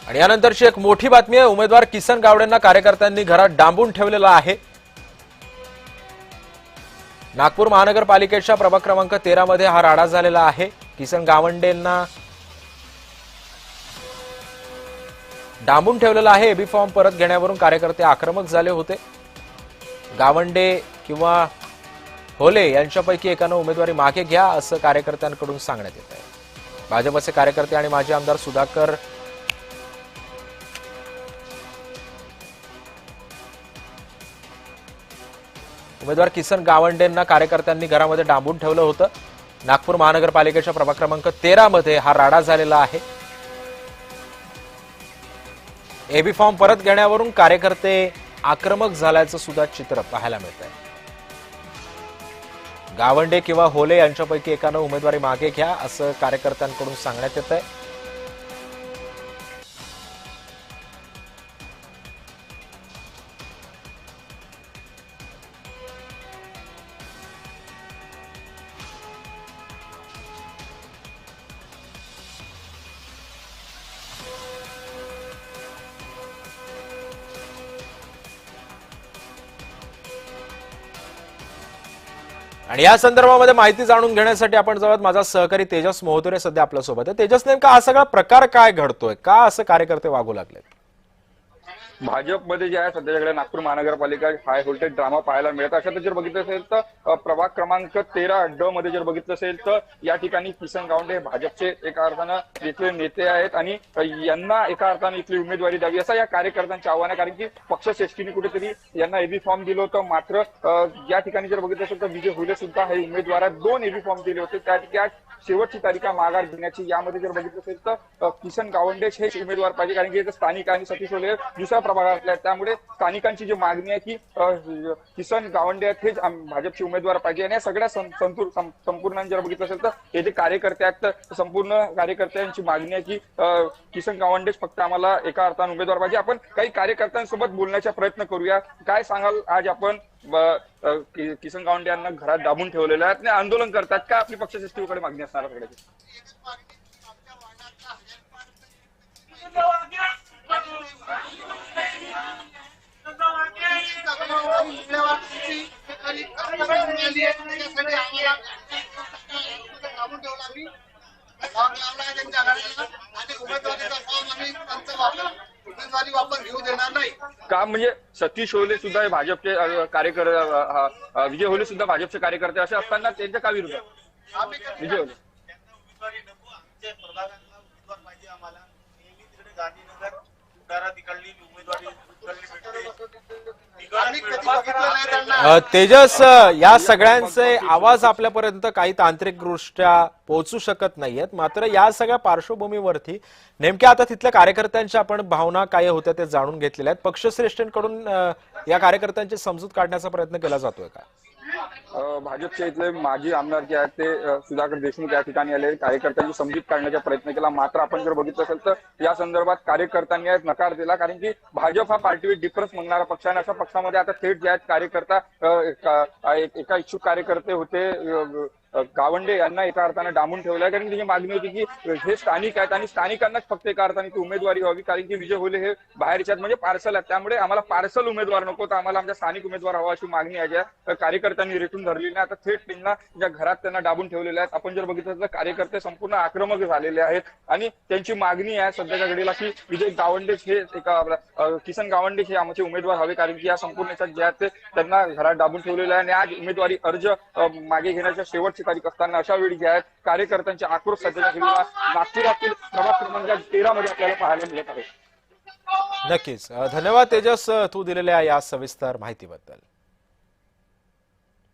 आणि यानंतरची एक मोठी बातमी आहे। उमेदवार किसन गावडेंना कार्यकर्त्यांनी घरात डांबून ठेवलेला आहे। नागपूर महानगरपालिकेच्या प्रभाग क्रमांक 13 मध्ये हा राडा झालेला आहे। किसन गावडेंना डांबून ठेवलेला आहे। एबी फॉर्म परत घेण्यावरून कार्यकर्ते आक्रमक झाले होते। गावंडे किंवा होले यांच्यापैकी एकानं उमेदवारी मागे घ्या असं कार्यकर्त्यांकडून सांगण्यात येत आहे। भाजपचे कार्यकर्ते आणि माजी आमदार सुधाकर उमेदवार किसन गावंडेंना कार्यकर्त्यांनी घरामध्ये डांबून ठेवलं होतं। नागपूर महानगरपालिकेच्या प्रभाग क्रमांक 13 मध्ये हा राडा झालेला आहे। एबी फॉर्म परत घेण्यावरून कार्यकर्ते आक्रमक झाल्याचं सुद्धा चित्र पाहायला मिळतंय। गावंडे किंवा होले यांच्यापैकी एकानं उमेदवारी मागे घ्या असं कार्यकर्त्यांकडून सांगण्यात येत आहे। आणि या संदर्भामध्ये माहिती जाणून घेण्यासाठी आपण जवळ माझा सहकारी तेजस मोहतुरे सध्या आपल्या सोबत आहे। तेजस, नेमका हा सगळा प्रकार काय घडतोय, का असं कार्यकर्ते वागू लागले? भाजपमध्ये जे आहे सध्याकडे नागपूर महानगरपालिका हाय व्होल्टेज ड्रामा पाहायला मिळत। अशात जर बघितलं असेल तर प्रभाग क्रमांक 13 मध्ये जर बघितलं असेल तर या ठिकाणी किसन गावंडे भाजपचे एका अर्थानं इथले नेते आहेत आणि यांना एका अर्थानं इथली उमेदवारी द्यावी असं या कार्यकर्त्यांचे आव्हान आहे। कारण की पक्षश्रेष्ठीने कुठेतरी यांना एबी फॉर्म दिलं होतं, मात्र या ठिकाणी जर बघितलं असेल तर विजय होले सुद्धा हे उमेदवार 2 एबी फॉर्म दिले होते। त्या ठिकाणी शेवटची तारीख माघार घेण्याची। यामध्ये जर बघितलं असेल तर किसन गावंडे हेच उमेदवार पाहिजे, कारण की स्थानिक आणि सतीश होले दुसऱ्या प्रभागातले आहेत। त्यामुळे स्थानिकांची जी मागणी आहे की किसन गावंडे हेच भाजपचे उमेदवार पाहिजे आणि या सगळ्या संपूर्ण जर बघितलं असेल तर हे जे कार्यकर्ते आहेत तर संपूर्ण कार्यकर्त्यांची मागणी आहे की किसन गावंडेच फक्त आम्हाला एका अर्थानं उमेदवार पाहिजे। आपण काही कार्यकर्त्यांसोबत बोलण्याचा प्रयत्न करूया। काय सांगाल, आज आपण किसन गावंडे यांना घरात दाबून ठेवलेलं आहे, आंदोलन करतात, काय आपली पक्षश्रेष्ठीकडे मागणी असणार सगळ्याची? का म्हणजे सतीश होले सुद्धा हे भाजपचे कार्यकर्ते, विजय होले सुद्धा भाजपचे कार्यकर्ते असे असताना त्यांच्या का विरोध? विजय होले तेजस, या सगळ्यांचे आवाज आपल्यापर्यंत काही तांत्रिकदृष्ट्या पोहोचू शकत नाहीयेत, मात्र या सगळ्या पार्श्वभूमीवरती नेमक्या आता तिथल्या कार्यकर्त्यांच्या आपण भावना काय होत्या ते जाणून घेतलेल्या आहेत। पक्षश्रेष्ठींकडून या कार्यकर्त्यांची समजूत काढण्याचा प्रयत्न केला जातोय का? भाजपचे इथले माजी आमदार जे आहेत ते सुधाकर देशमुख या ठिकाणी आले, कार्यकर्त्यांची समजूत काढण्याचा प्रयत्न केला, मात्र आपण जर बघितलं असेल तर या संदर्भात कार्यकर्त्यांनी नकार दिला। कारण की भाजप हा पार्टी विथ डिफरन्स म्हणणारा पक्ष आहे। अशा पक्षामध्ये आता थेट जे आहेत कार्यकर्ता एका इच्छुक कार्यकर्ते होते गावंडे यांना एका अर्थानं डांबून ठेवलंय, कारण त्याची मागणी होती की हे स्थानिक आहेत आणि स्थानिकांनाच फक्त एका अर्थाने ती उमेदवारी व्हावी, कारण की विजय होले हे बाहेरच्यात म्हणजे पार्सल आहेत, त्यामुळे आम्हाला पार्सल उमेदवार नको, तर आम्हाला आमच्या स्थानिक उमेदवार हवा अशी मागणी आहे ज्या कार्यकर्त्यांनी रेटून धरलेली नाही। आता थेट त्यांना ज्या घरात त्यांना डांबून ठेवलेले आहेत। आपण जर बघितलं तर कार्यकर्ते संपूर्ण आक्रमक झालेले आहेत आणि त्यांची मागणी आहे सध्याच्या घडीला की विजय गावंडे हे एका किसन गावंडे हे आमचे उमेदवार हवे, कारण की या संपूर्ण याच्यात जे आहेत ते त्यांना घरात डांबून ठेवलेलं आहे आणि आज उमेदवारी अर्ज मागे घेण्याच्या शेवटची तारीख असताना अशा वेळी जे आहेत कार्यकर्त्यांचे आक्रोश सध्याच्या घडीला नागपुरातील प्रभाग क्रमांक 13 मध्ये आपल्याला पाहायला मिळत आहे। नक्कीच, धन्यवाद तेजस, तू दिलेल्या या सविस्तर माहितीबद्दल।